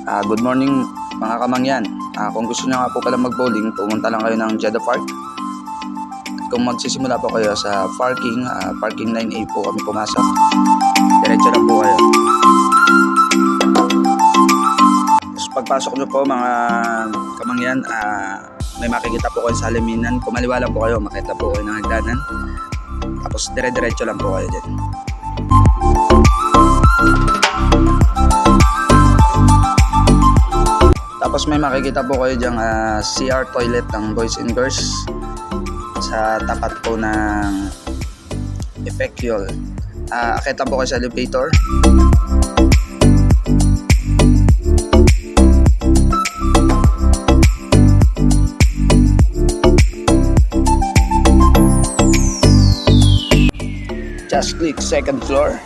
Good morning mga kamangyan. Kung gusto nyo nga po pala mag-bowling, pumunta lang kayo ng Jeddah Park. At kung magsisimula po kayo sa parking, parking 9A po kami pumasok. Diretso lang po kayo. Tapos pagpasok nyo po mga kamangyan, may makikita po kayo sa haliminan. Kung maliwa lang po kayo, makita po kayo ng hagdanan. Tapos dire-diretso lang po kayo dyan. Tapos may makikita po kayo dyang CR toilet ng boys and girls sa tapat po ng Effectual. Akit lang po kayo sa elevator. Just click second floor.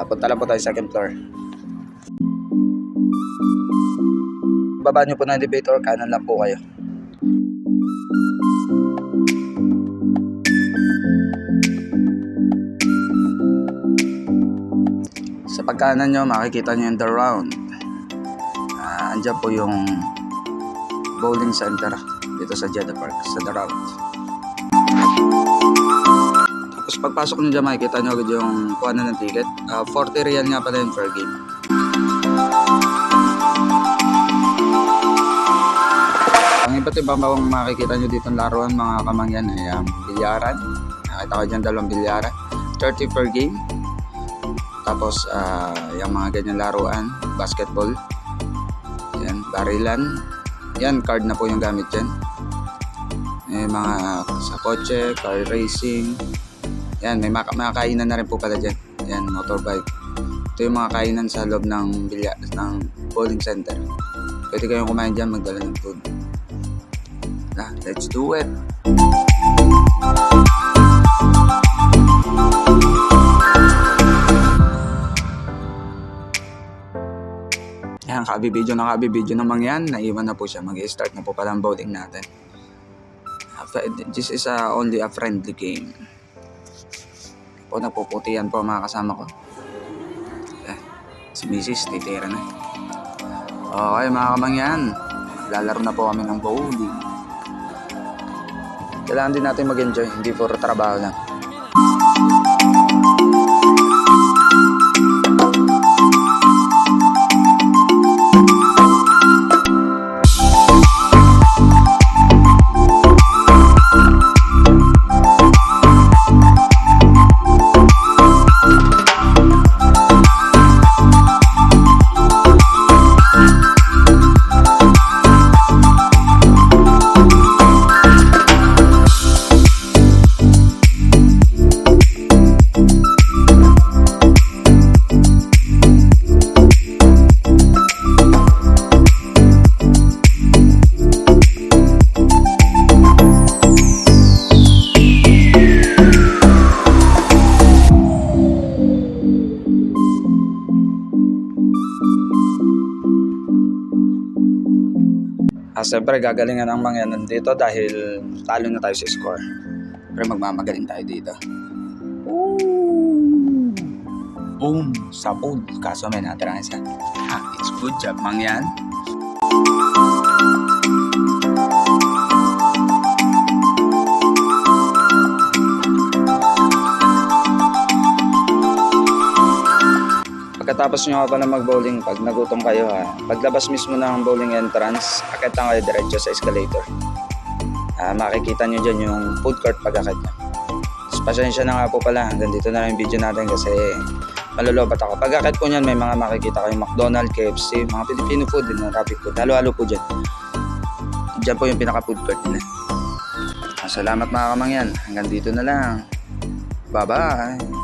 Punta lang po tayo second floor. Baba nyo po ng elevator, kanan lang po kayo. Sa pagkanan nyo, makikita nyo yung The Round. Andyan po yung bowling center dito sa Jeddah Park, sa The Round. Tapos pagpasok nyo dyan, makikita nyo agad yung kuhanan ng ticket. 40 real nga pala yung per game. Ang iba't ibang makikita nyo dito ng laruan mga kamangyan ay bilyaran. Nakita ko dyan 2 bilyaran. 30 per game. Tapos yung mga ganyan laruan. Basketball. Yan, barilan. Yan, card na po yung gamit dyan. Mga sa kotse, car racing. Yan, may mga kainan na rin po pala dyan. Yan, motorbike. Ito yung mga kainan sa loob ng bowling center. Pwede kayong kumain dyan, magdala ng food. Let's do it. Yan, kabibidyo naman yan. Naiwan na po siya. Mag-i-start na po pala ang bowling natin. This is only a friendly game. Po, napuputihan po mga kasama ko. Si Mrs. titira na. Okay mga kamangyan, lalaro na po kami ng bowling. Kailangan din natin mag-enjoy, hindi puro trabaho lang. Siyempre gagalingan ang mga yan dito dahil talo na tayo sa score. Pero magmamagaling tayo dito. Ooh! Boom! Sa pool. Kaso may natira isa. It's good job mga yan. Pagkatapos nyo pa na mag-bowling, pag nagutom kayo paglabas mismo ng bowling entrance, akit lang kayo diretso sa escalator. Makikita nyo dyan yung food court pag-akit nyo. So, pasensya na nga po pala, hanggang dito na lang yung video natin kasi malulobat ako. Pag-akit po nyan, may mga makikita kayong McDonald's, KFC, mga Filipino food, din, rapid food, halo-halo po dyan. Dyan po yung pinaka-food court nila. Salamat mga kamangyan, hanggang dito na lang. Bye-bye!